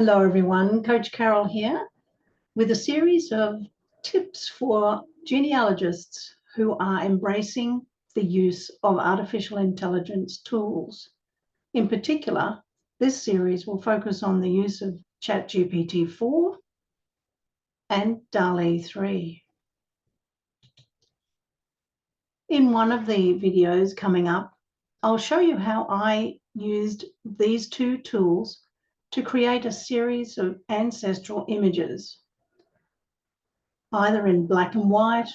Hello everyone, Coach Carol here with a series of tips for genealogists who are embracing the use of artificial intelligence tools. In particular, this series will focus on the use of Chat GPT4 and DALL-E 3. In one of the videos coming up, I'll show you how I used these two tools to create a series of ancestral images, either in black and white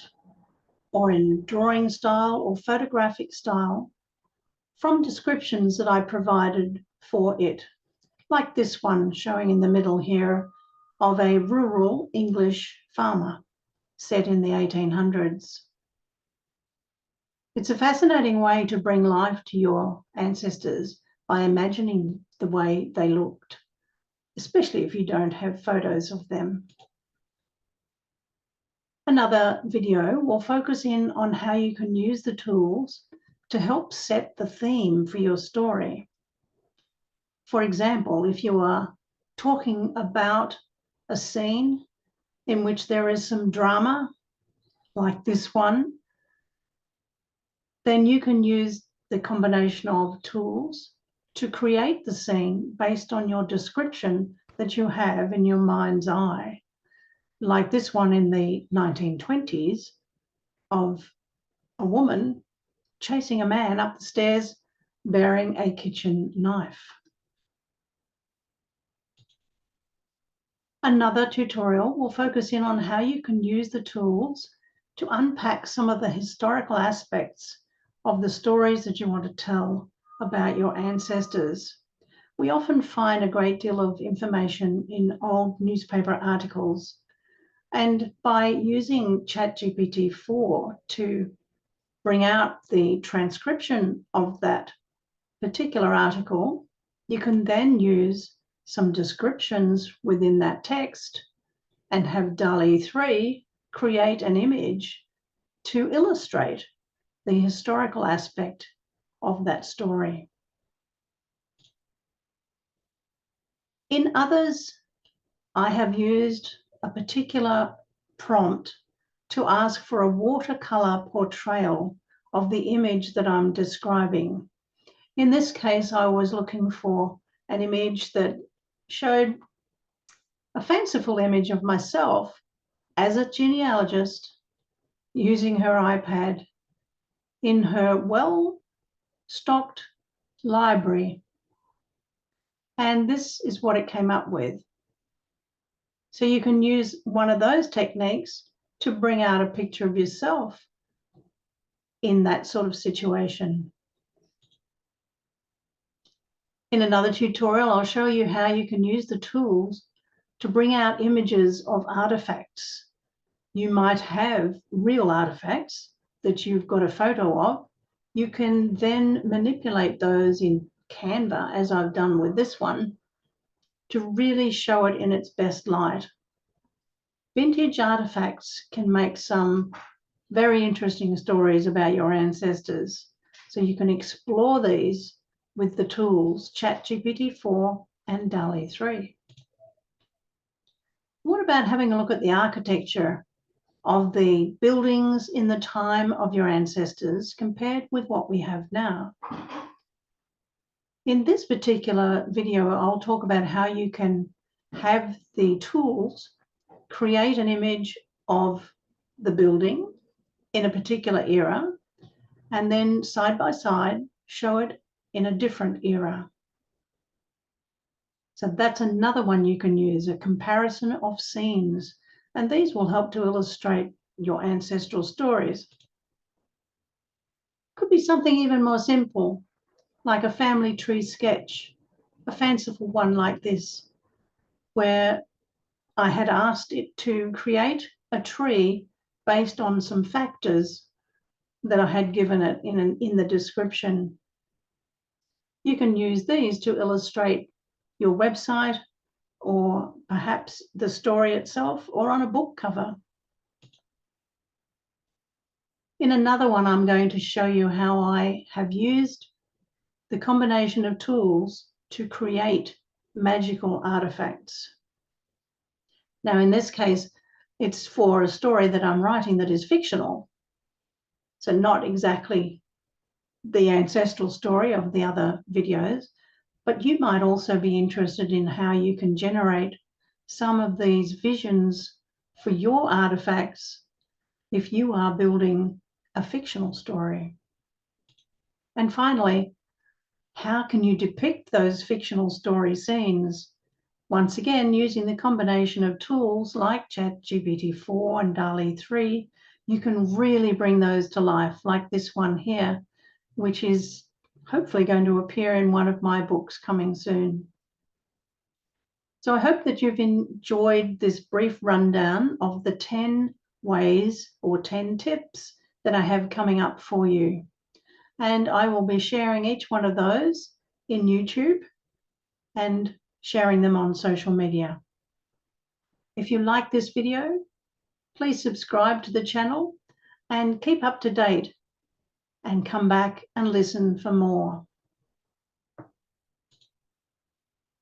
or in drawing style or photographic style, from descriptions that I provided for it, like this one showing in the middle here of a rural English farmer set in the 1800s. It's a fascinating way to bring life to your ancestors by imagining the way they looked, especially if you don't have photos of them. Another video will focus in on how you can use the tools to help set the theme for your story. For example, if you are talking about a scene in which there is some drama, like this one, then you can use the combination of tools to create the scene based on your description that you have in your mind's eye, like this one in the 1920s of a woman chasing a man up the stairs bearing a kitchen knife. Another tutorial will focus in on how you can use the tools to unpack some of the historical aspects of the stories that you want to tell about your ancestors. We often find a great deal of information in old newspaper articles, and by using Chat GPT4 to bring out the transcription of that particular article, you can then use some descriptions within that text and have DALL-E 3 create an image to illustrate the historical aspect of that story. In others, I have used a particular prompt to ask for a watercolor portrayal of the image that I'm describing. In this case, I was looking for an image that showed a fanciful image of myself as a genealogist using her iPad in her well-stocked library. And this is what it came up with. So you can use one of those techniques to bring out a picture of yourself in that sort of situation. In another tutorial, I'll show you how you can use the tools to bring out images of artifacts. You might have real artifacts that you've got a photo of. You can then manipulate those in Canva, as I've done with this one, to really show it in its best light. Vintage artifacts can make some very interesting stories about your ancestors. So you can explore these with the tools Chat GPT4 and DALL-E 3. What about having a look at the architecture of the buildings in the time of your ancestors compared with what we have now? In this particular video, I'll talk about how you can have the tools create an image of the building in a particular era, and then side by side show it in a different era. So that's another one you can use, a comparison of scenes, and these will help to illustrate your ancestral stories. Could be something even more simple, like a family tree sketch, a fanciful one like this, where I had asked it to create a tree based on some factors that I had given it in the description. You can use these to illustrate your website, or perhaps the story itself, or on a book cover. In another one, I'm going to show you how I have used the combination of tools to create magical artifacts. Now, in this case, it's for a story that I'm writing that is fictional. So not exactly the ancestral story of the other videos, but you might also be interested in how you can generate some of these visions for your artifacts if you are building a fictional story. And finally, how can you depict those fictional story scenes? Once again, using the combination of tools like Chat GPT4 and DALL-E 3, you can really bring those to life, like this one here, which is hopefully going to appear in one of my books coming soon. So I hope that you've enjoyed this brief rundown of the 10 ways or 10 tips that I have coming up for you. And I will be sharing each one of those in YouTube and sharing them on social media. If you like this video, please subscribe to the channel and keep up to date and come back and listen for more.